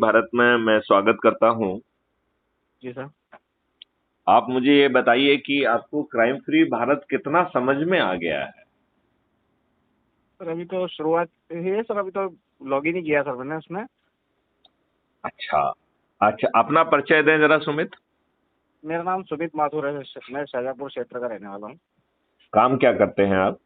भारत में मैं स्वागत करता हूं। जी सर। आप मुझे ये बताइए कि आपको क्राइम फ्री भारत कितना समझ में आ गया है? सर अभी तो शुरुआत ही है सर, अभी तो लॉग इन ही किया सर मैंने उसमें। अच्छा। अच्छा, अपना परिचय दें जरा सुमित। मेरा नाम सुमित माथुर है, मैं शाहजहाँपुर क्षेत्र का रहने वाला हूँ। काम क्या करते हैं आप?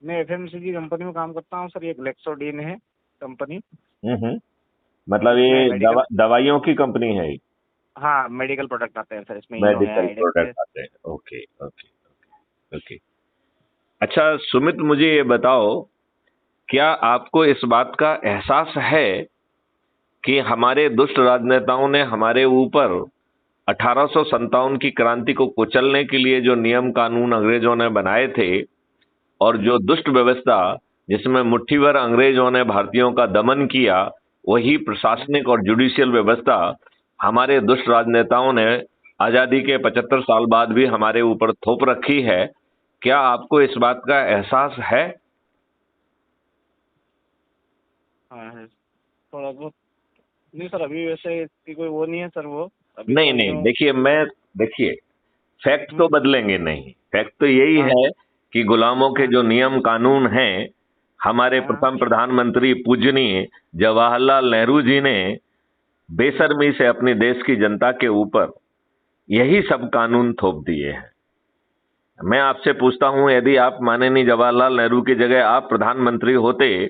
मैं एफएमसीजी कंपनी में काम करता हूँ सर, ये ग्लेक्सोडीन है कंपनी। हम्म। मतलब इसमें ये मेडिकल, दवाइयों की कंपनी है? हाँ मेडिकल प्रोडक्ट आते हैं सर, इसमें इनो है, मेडिकल आइडेक्स है। प्रोडक्ट आते हैं। Okay okay okay. अच्छा सुमित, मुझे ये बताओ, क्या आपको इस बात का एहसास है कि हमारे दुष्ट राजनेताओं ने हमारे ऊपर 1857 की क्रांति को कुचलने के लिए जो नियम कानून अंग्रेजों ने बनाए थे और जो दुष्ट व्यवस्था जिसमें मुट्ठी भर अंग्रेजों ने भारतीयों का दमन किया, वही प्रशासनिक और जुडिशियल व्यवस्था हमारे दुष्ट राजनेताओं ने आजादी के 75 साल बाद भी हमारे ऊपर थोप रखी है? क्या आपको इस बात का एहसास है? हाँ है थोड़ा बहुत। नहीं सर, अभी वैसे इसकी कोई वो नहीं है सर, वो अभी नहीं तो नहीं, यूँ। देखिए, फैक्ट तो बदलेंगे नहीं। फैक्ट तो यही हाँ है कि गुलामों के हाँ जो नियम कानून हैं, हमारे हाँ। प्रथम प्रधानमंत्री पूजनीय जवाहरलाल नेहरू जी ने बेशर्मी से अपने देश की जनता के ऊपर यही सब कानून थोप दिए हैं। मैं आपसे पूछता हूं, यदि आप माननीय जवाहरलाल नेहरू की जगह आप प्रधानमंत्री होते,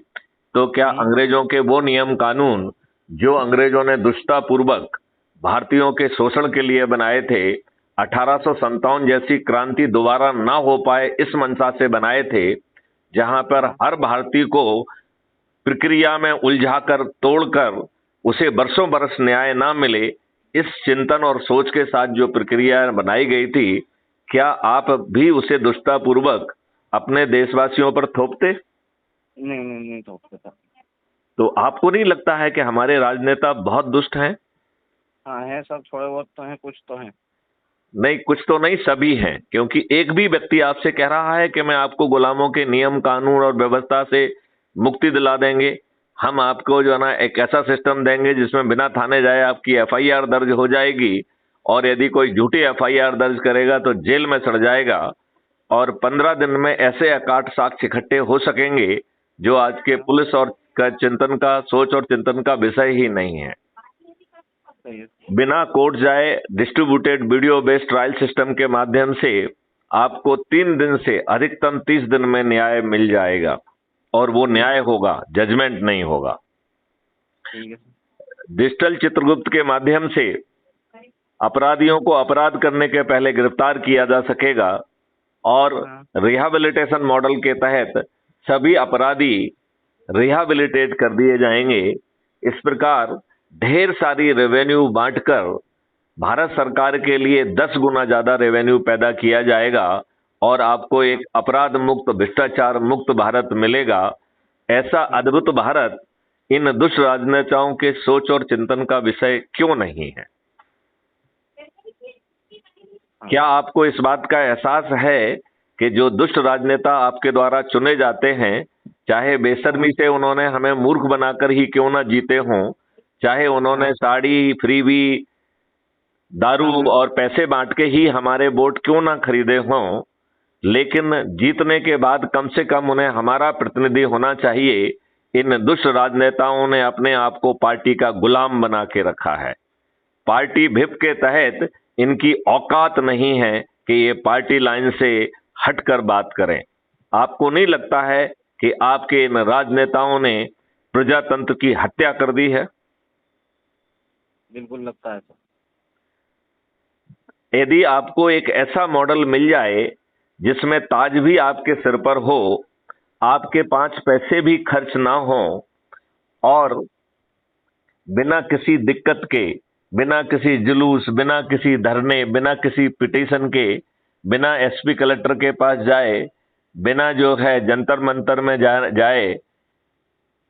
तो क्या हम्म। अंग्रेजों के वो नियम कानून जो अंग्रेजों ने दुष्टतापूर्वक भारतीयों के शोषण के लिए बनाए थे, 1857 जैसी क्रांति दोबारा ना हो पाए इस मंशा से बनाए थे, जहां पर हाँ हर भारतीय को प्रक्रिया में उलझाकर तोड़कर उसे बरसों बरस न्याय ना मिले, इस चिंतन और सोच के साथ जो प्रक्रिया बनाई गई थी, क्या आप भी उसे दुष्टतापूर्वक अपने देशवासियों पर थोपते? नहीं नहीं नहीं, तो सर। तो आपको नहीं लगता है कि हमारे राजनेता बहुत दुष्ट हैं? हाँ है सर, थोड़े बहुत तो हैं, कुछ तो हैं। नहीं, कुछ तो नहीं, सभी हैं। क्योंकि एक भी व्यक्ति आपसे कह रहा है कि मैं आपको गुलामों के नियम कानून और व्यवस्था से मुक्ति दिला देंगे, हम आपको जो है ना एक ऐसा सिस्टम देंगे जिसमें बिना थाने जाए आपकी एफआईआर दर्ज हो जाएगी, और यदि कोई झूठी एफआईआर दर्ज करेगा तो जेल में सड़ जाएगा, और 15 दिन में ऐसे अकाट साक्ष्य इकट्ठे हो सकेंगे जो आज के हाँ, पुलिस और का चिंतन का सोच और चिंतन का विषय ही नहीं है। सही है। बिना कोर्ट जाए distributed video based trial system के माध्यम से आपको 3 दिन से अधिकतम 30 दिन में न्याय मिल जाएगा, और वो ठीक न्याय है। होगा, जजमेंट नहीं होगा। ठीक है सर। डिजिटल चित्रगुप्त के माध्यम से अपराधियों को अपराध करने के पहले गिरफ्तार किया जा सकेगा, और हाँ रिहैबिलिटेशन मॉडल के तहत सभी अपराधी रिहैबिलिटेट कर दिए जाएंगे। इस प्रकार ढेर सारी रेवेन्यू बांटकर भारत सरकार के लिए 10 गुना ज्यादा रेवेन्यू पैदा किया जाएगा, और आपको एक अपराध मुक्त, भ्रष्टाचार मुक्त भारत मिलेगा। ऐसा हाँ अद्भुत भारत इन दुष्ट राजनेताओं के सोच और चिंतन का विषय क्यों नहीं है? हाँ। क्या आपको इस बात का एहसास है कि जो दुष्ट राजनेता आपके द्वारा चुने जाते हैं, चाहे हाँ बेशर्मी से उन्होंने हमें मूर्ख बनाकर ही क्यों ना जीते हों, चाहे उन्होंने हाँ साड़ी, फ्रीबी, दारू हाँ और पैसे बांट के ही हमारे वोट क्यों ना खरीदे हों, लेकिन जीतने के बाद कम से कम उन्हें हमारा प्रतिनिधि होना चाहिए। इन दुष्ट राजनेताओं ने अपने आप को पार्टी का गुलाम बना के रखा है। पार्टी व्हिप के तहत इनकी औकात नहीं है कि ये पार्टी लाइन से हटकर बात करें। आपको नहीं लगता है कि आपके इन राजनेताओं ने प्रजातंत्र की हत्या कर दी है? बिल्कुल लगता है सर। यदि आपको एक ऐसा मॉडल मिल जाए जिसमें ताज भी आपके सिर पर हो, आपके 5 पैसे भी खर्च ना हो, और बिना किसी दिक्कत के, बिना किसी जुलूस, बिना किसी धरने, बिना किसी पिटीशन के, बिना एसपी कलेक्टर के पास जाए, बिना जो है जंतर मंतर में जाए,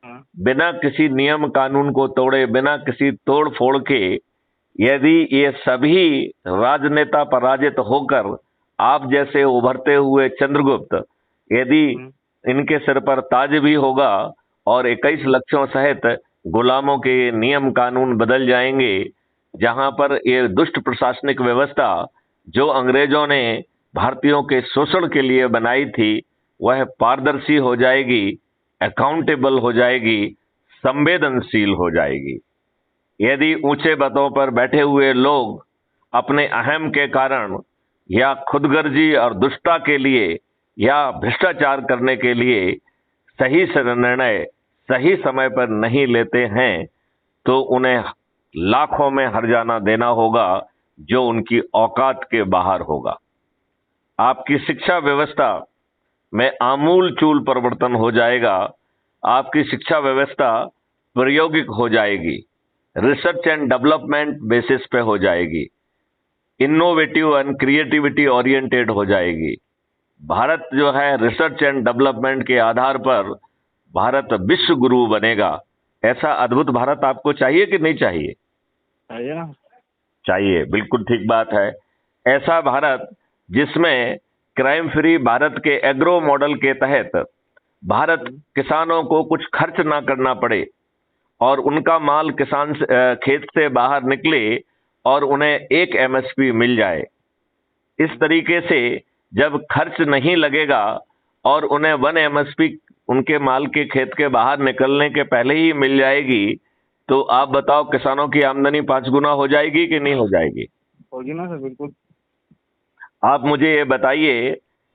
हाँ बिना किसी नियम कानून को तोड़े, बिना किसी तोड़ फोड़ के, यदि ये सभी राजनेता पराजित होकर आप जैसे उभरते हुए चंद्रगुप्त, यदि हम्म, इनके सिर पर ताज भी होगा और 21 लक्षों सहित गुलामों के नियम कानून बदल जाएंगे, जहां पर ये दुष्ट प्रशासनिक व्यवस्था जो अंग्रेजों ने भारतीयों के शोषण के लिए बनाई थी वह पारदर्शी हो जाएगी, अकाउंटेबल हो जाएगी, संवेदनशील हो जाएगी। यदि ऊंचे पदों पर बैठे हुए लोग अपने अहम के कारण या खुदगर्जी और दुष्टता के लिए या भ्रष्टाचार करने के लिए सही निर्णय सही समय पर नहीं लेते हैं तो उन्हें लाखों में हर्जाना देना होगा, जो उनकी औकात के बाहर होगा। आपकी शिक्षा व्यवस्था में आमूल चूल परिवर्तन हो जाएगा। आपकी शिक्षा व्यवस्था प्रायोगिक हो जाएगी, रिसर्च एंड डेवलपमेंट बेसिस पे हो जाएगी, इनोवेटिव एंड क्रिएटिविटी ओरिएंटेड हो जाएगी। भारत जो है रिसर्च एंड डेवलपमेंट के आधार पर भारत विश्व गुरु बनेगा। ऐसा अद्भुत भारत आपको चाहिए कि नहीं चाहिए? चाहिए ना। चाहिए, बिल्कुल ठीक बात है। ऐसा भारत जिसमें क्राइम फ्री भारत के एग्रो मॉडल के तहत भारत किसानों को कुछ खर्च ना करना पड़े और उनका माल किसान खेत से बाहर निकले और उन्हें एक एमएसपी मिल जाए। इस तरीके से जब खर्च नहीं लगेगा और उन्हें 1 एमएसपी उनके माल के खेत के बाहर निकलने के पहले ही मिल जाएगी, तो आप बताओ किसानों की आमदनी 5 गुना हो जाएगी कि नहीं हो जाएगी? होगी ना सर, बिल्कुल। आप मुझे ये बताइए,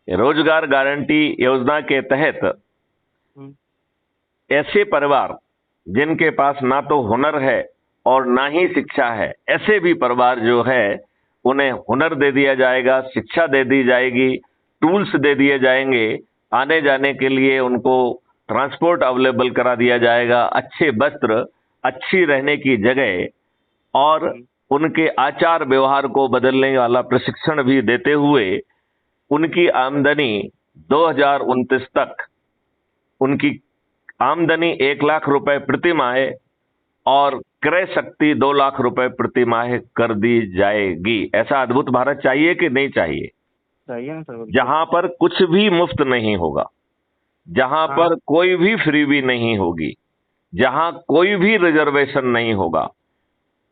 रोजगार गारंटी योजना के तहत ऐसे परिवार जिनके पास ना तो हुनर है और ना ही शिक्षा है, ऐसे भी परिवार जो है उन्हें हुनर दे दिया जाएगा, शिक्षा दे दी जाएगी, टूल्स दे दिए जाएंगे, आने जाने के लिए उनको ट्रांसपोर्ट अवेलेबल करा दिया जाएगा, अच्छे वस्त्र, अच्छी रहने की जगह और उनके आचार व्यवहार को बदलने वाला प्रशिक्षण भी देते हुए उनकी आमदनी 2029 तक उनकी आमदनी 1 लाख रुपए प्रति माह और क्रय शक्ति 2 लाख रुपए प्रति माह कर दी जाएगी। ऐसा अद्भुत भारत चाहिए कि नहीं चाहिए? चाहिए ना सर। जहां पर कुछ भी मुफ्त नहीं होगा, जहां पर कोई भी फ्रीबी नहीं होगी, जहां कोई भी रिजर्वेशन नहीं होगा,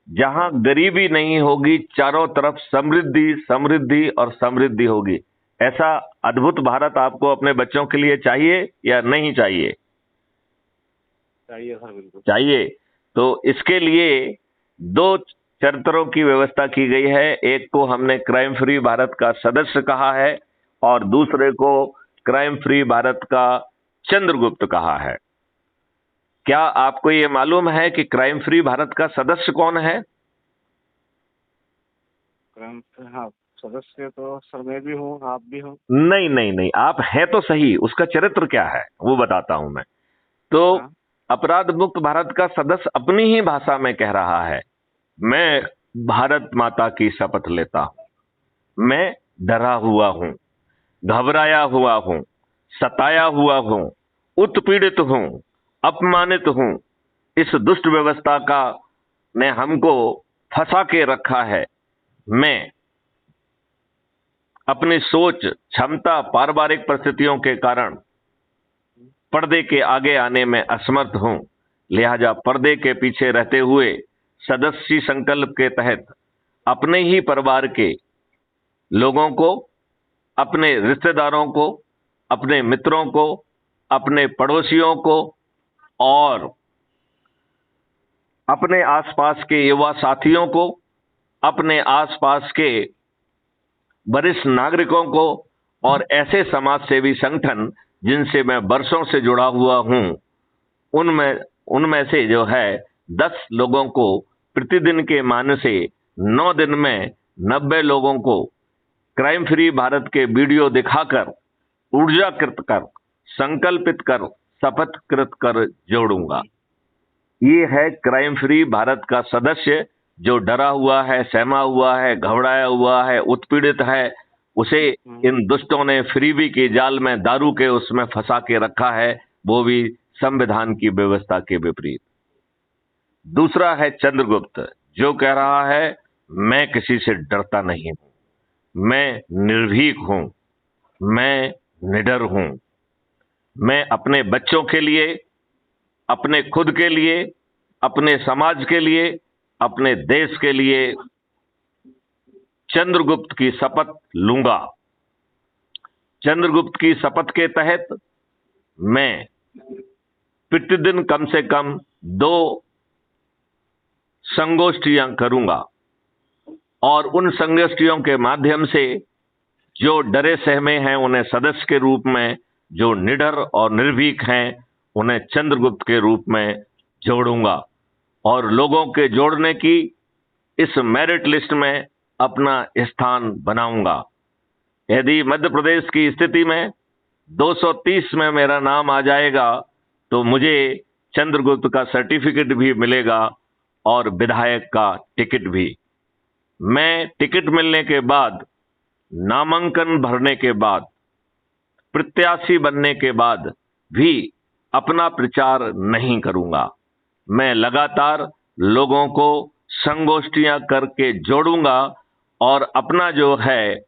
जहां गरीबी नहीं होगी, चारों तरफ समृद्धि समृद्धि और समृद्धि होगी। ऐसा अद्भुत भारत आपको अपने बच्चों के लिए चाहिए या नहीं चाहिए? चाहिए सर, बिल्कुल चाहिए। तो इसके लिए 2 चरित्रों की व्यवस्था की गई है। एक को हमने क्राइम फ्री भारत का सदस्य कहा है और दूसरे को क्राइम फ्री भारत का चंद्रगुप्त कहा है। क्या आपको ये मालूम है कि क्राइम फ्री भारत का सदस्य कौन है? हाँ, सदस्य तो सर मैं भी हूँ, आप भी हो। नहीं नहीं नहीं, आप हैं तो सही, उसका चरित्र क्या है वो बताता हूं मैं। तो अपराध मुक्त भारत का सदस्य अपनी ही भाषा में कह रहा है, मैं भारत माता की शपथ लेता हूं, मैं डरा हुआ हूं, घबराया हुआ हूं, सताया हुआ हूं, उत्पीड़ित हूं, अपमानित हूं। इस दुष्ट व्यवस्था का ने हमको फंसा के रखा है। मैं अपनी सोच, क्षमता, पारिवारिक परिस्थितियों के कारण पर्दे के आगे आने में असमर्थ हूं। लिहाजा पर्दे के पीछे रहते हुए सदस्य संकल्प के तहत अपने ही परिवार के लोगों को, अपने रिश्तेदारों को, अपने मित्रों को, अपने पड़ोसियों को और अपने आसपास के युवा साथियों को, अपने आसपास के वरिष्ठ नागरिकों को और ऐसे समाज सेवी संगठन जिनसे मैं वर्षों से जुड़ा हुआ हूं, उनमें से जो है 10 लोगों को प्रतिदिन के मान से 9 दिन में 90 लोगों को क्राइम फ्री भारत के वीडियो दिखाकर ऊर्जाकृत कर, संकल्पित कर, शपथकृत कर जोड़ूंगा। ये है क्राइम फ्री भारत का सदस्य जो डरा हुआ है, सहमा हुआ है, घबराया हुआ है, उत्पीड़ित है। उसे इन दुष्टों ने फ्रीबी के जाल में, दारू के उसमें फंसा के रखा है, वो भी संविधान की व्यवस्था के विपरीत। दूसरा है चंद्रगुप्त, जो कह रहा है मैं किसी से डरता नहीं हूं, मैं निर्भीक हूं, मैं निडर हूं, मैं अपने बच्चों के लिए, अपने खुद के लिए अपने समाज के लिए, अपने देश के लिए चंद्रगुप्त की शपथ लूंगा। चंद्रगुप्त की शपथ के तहत मैं प्रतिदिन कम से कम 2 संगोष्ठियां करूंगा और उन संगोष्ठियों के माध्यम से जो डरे सहमे हैं उन्हें सदस्य के रूप में, जो निडर और निर्भीक हैं उन्हें चंद्रगुप्त के रूप में जोड़ूंगा और लोगों के जोड़ने की इस मेरिट लिस्ट में अपना स्थान बनाऊंगा। यदि मध्य प्रदेश की स्थिति में 230 में मेरा नाम आ जाएगा तो मुझे चंद्रगुप्त का सर्टिफिकेट भी मिलेगा और विधायक का टिकट भी। मैं टिकट मिलने के बाद, नामांकन भरने के बाद, प्रत्याशी बनने के बाद भी अपना प्रचार नहीं करूंगा। मैं लगातार लोगों को संगोष्ठियां करके जोड़ूंगा और अपना जो है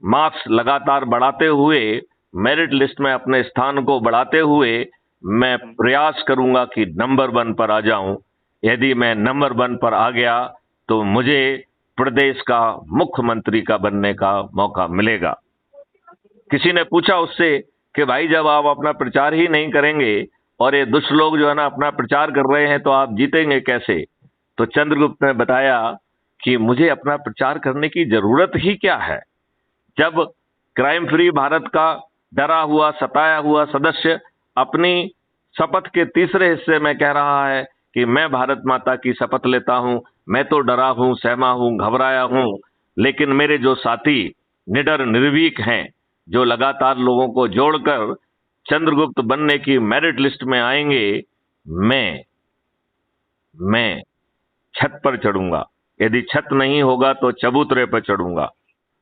मार्क्स लगातार बढ़ाते हुए, मेरिट लिस्ट में अपने स्थान को बढ़ाते हुए मैं प्रयास करूंगा कि नंबर 1 पर आ जाऊं। यदि मैं नंबर 1 पर आ गया तो मुझे प्रदेश का मुख्यमंत्री का बनने का मौका मिलेगा। किसी ने पूछा उससे कि भाई जब आप अपना प्रचार ही नहीं करेंगे और ये दुष्ट लोग जो है ना अपना प्रचार कर रहे हैं तो आप जीतेंगे कैसे? तो चंद्रगुप्त ने बताया कि मुझे अपना प्रचार करने की जरूरत ही क्या है। जब क्राइम फ्री भारत का डरा हुआ, सताया हुआ सदस्य अपनी शपथ के तीसरे हिस्से में कह रहा है कि मैं भारत माता की शपथ लेता हूं, मैं तो डरा हूं, सहमा हूं, घबराया हूं, लेकिन मेरे जो साथी निडर निर्भीक हैं, जो लगातार लोगों को जोड़कर चंद्रगुप्त बनने की मेरिट लिस्ट में आएंगे, मैं छत पर चढ़ूंगा। यदि छत नहीं होगा तो चबूतरे पर चढ़ूंगा।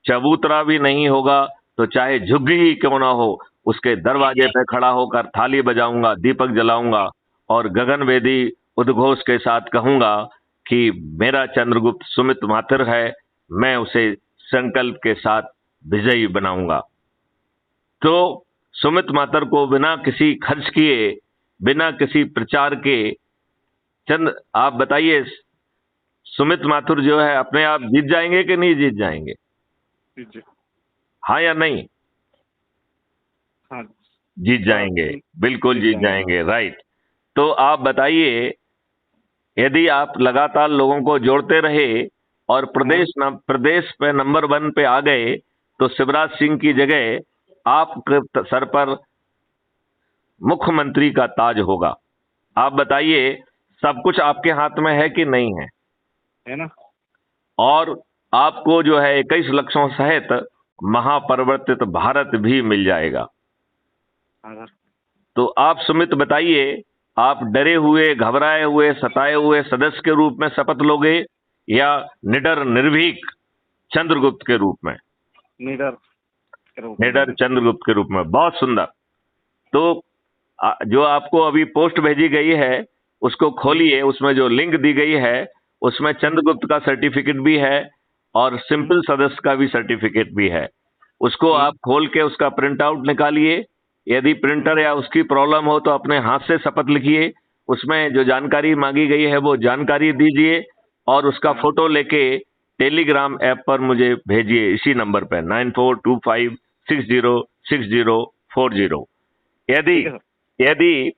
चबूतरा भी नहीं होगा तो चाहे झुग्गी ही क्यों ना हो, उसके दरवाजे पे खड़ा होकर थाली बजाऊंगा, दीपक जलाऊंगा और गगनभेदी उद्घोष के साथ कहूंगा कि मेरा चंद्रगुप्त सुमित माथिर है, मैं उसे संकल्प के साथ विजयी बनाऊंगा। तो सुमित माथिर को बिना किसी खर्च किए, बिना किसी प्रचार के आप बताइए, सुमित माथुर जो है अपने आप जीत जाएंगे कि नहीं जीत जाएंगे? हाँ या नहीं? हाँ, जीत जाएंगे, बिल्कुल जीत जाएंगे, राइट। तो आप बताइए, यदि आप लगातार लोगों को जोड़ते रहे और प्रदेश पे नंबर 1 पे आ गए तो शिवराज सिंह की जगह आपके सर पर मुख्यमंत्री का ताज होगा। आप बताइए, सब कुछ आपके हाथ में है कि नहीं है? है ना। और आपको जो है 21 लक्षों सहित महापरिवर्तित भारत भी मिल जाएगा। तो आप सुमित बताइए, आप डरे हुए, घबराए हुए, सताए हुए सदस्य के रूप में शपथ लोगे या निडर निर्भीक चंद्रगुप्त के रूप में? निडर चंद्रगुप्त के रूप में। बहुत सुंदर। तो जो आपको अभी पोस्ट भेजी गई है उसको खोलिए, उसमें जो लिंक दी गई है उसमें चंद्रगुप्त का सर्टिफिकेट भी है और सिंपल सदस्य का भी सर्टिफिकेट भी है। उसको आप खोल के उसका प्रिंट आउट निकालिए। यदि प्रिंटर या उसकी प्रॉब्लम हो तो अपने हाथ से शपथ लिखिए, उसमें जो जानकारी मांगी गई है वो जानकारी दीजिए और उसका फोटो लेके टेलीग्राम ऐप पर मुझे भेजिए, इसी नंबर पर 9425606040। यदि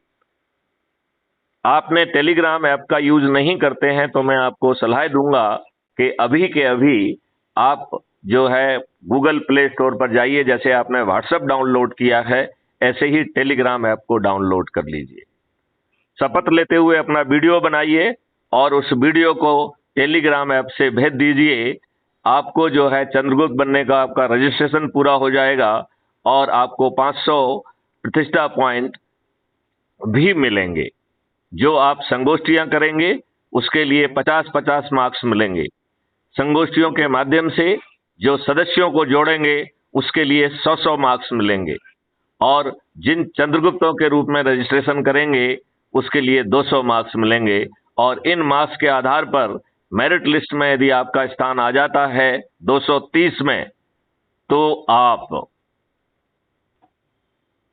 आपने टेलीग्राम ऐप का यूज नहीं करते हैं तो मैं आपको सलाह दूंगा कि अभी के अभी आप जो है गूगल प्ले स्टोर पर जाइए, जैसे आपने व्हाट्सएप डाउनलोड किया है ऐसे ही टेलीग्राम ऐप को डाउनलोड कर लीजिए। शपथ लेते हुए अपना वीडियो बनाइए और उस वीडियो को टेलीग्राम ऐप से भेज दीजिए। आपको जो है चंद्रगुप्त बनने का आपका रजिस्ट्रेशन पूरा हो जाएगा और आपको 500 प्रतिष्ठा पॉइंट भी मिलेंगे। जो आप संगोष्ठियां करेंगे उसके लिए 50-50 मार्क्स मिलेंगे। संगोष्ठियों के माध्यम से जो सदस्यों को जोड़ेंगे उसके लिए 100-100 मार्क्स मिलेंगे और जिन चंद्रगुप्तों के रूप में रजिस्ट्रेशन करेंगे उसके लिए 200 मार्क्स मिलेंगे। और इन मार्क्स के आधार पर मेरिट लिस्ट में यदि आपका स्थान आ जाता है 230 में तो आप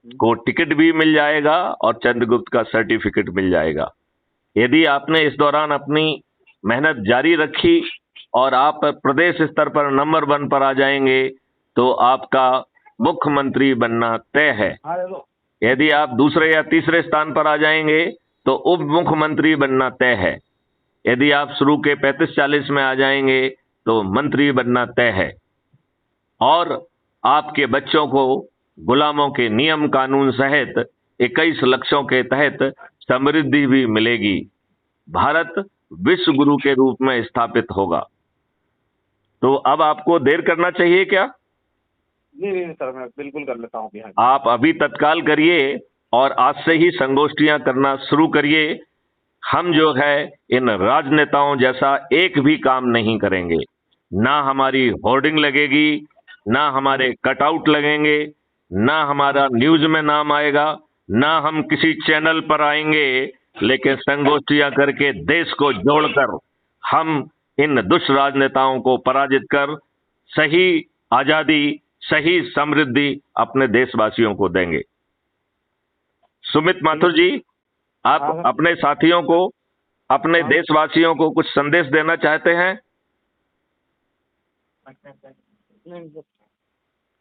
को टिकट भी मिल जाएगा और चंद्रगुप्त का सर्टिफिकेट मिल जाएगा। यदि आपने इस दौरान अपनी मेहनत जारी रखी और आप प्रदेश स्तर पर नंबर 1 पर आ जाएंगे तो आपका मुख्यमंत्री बनना तय है। हाँ हेलो। यदि आप दूसरे या तीसरे स्थान पर आ जाएंगे तो उप मुख्यमंत्री बनना तय है। यदि आप शुरू के 35-40 में आ जाएंगे तो मंत्री बनना तय है। और आपके बच्चों को गुलामों के नियम कानून सहित 21 लक्ष्यों के तहत समृद्धि भी मिलेगी। भारत विश्व गुरु के रूप में स्थापित होगा। तो अब आपको देर करना चाहिए क्या? नहीं नहीं सर, मैं बिल्कुल कर लेता हूँ अभी। हाँ आप अभी तत्काल करिए और आज से ही संगोष्ठियां करना शुरू करिए। हम जो है इन राजनेताओं जैसा एक भी काम नहीं करेंगे। ना हमारी होर्डिंग लगेगी, ना हमारे कटआउट लगेंगे, ना हमारा न्यूज में नाम आएगा, ना हम किसी चैनल पर आएंगे, लेकिन संगोष्ठियां करके देश को जोड़कर हम इन दुष्ट राजनेताओं को पराजित कर सही आजादी, सही समृद्धि अपने देशवासियों को देंगे। सुमित माथुर जी, आप हाँ, अपने साथियों को, अपने देशवासियों को कुछ संदेश देना चाहते हैं?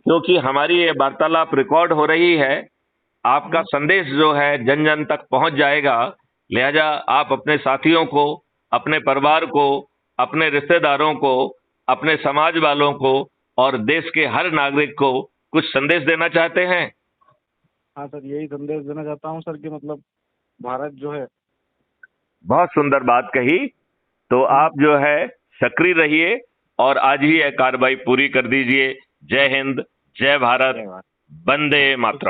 क्योंकि हमारी ये वार्तालाप रिकॉर्ड हो रही है, आपका संदेश जो है जन जन तक पहुंच जाएगा। लिहाजा आप अपने साथियों को, अपने परिवार को, अपने रिश्तेदारों को, अपने समाज वालों को और देश के हर नागरिक को कुछ संदेश देना चाहते हैं? हाँ सर, यही संदेश देना चाहता हूँ सर कि मतलब भारत जो है। बहुत सुंदर बात कही। तो आप जो है सक्रिय रहिए और आज ही यह कार्रवाई पूरी कर दीजिए। जय हिंद, जय भारत, वंदे मातरम।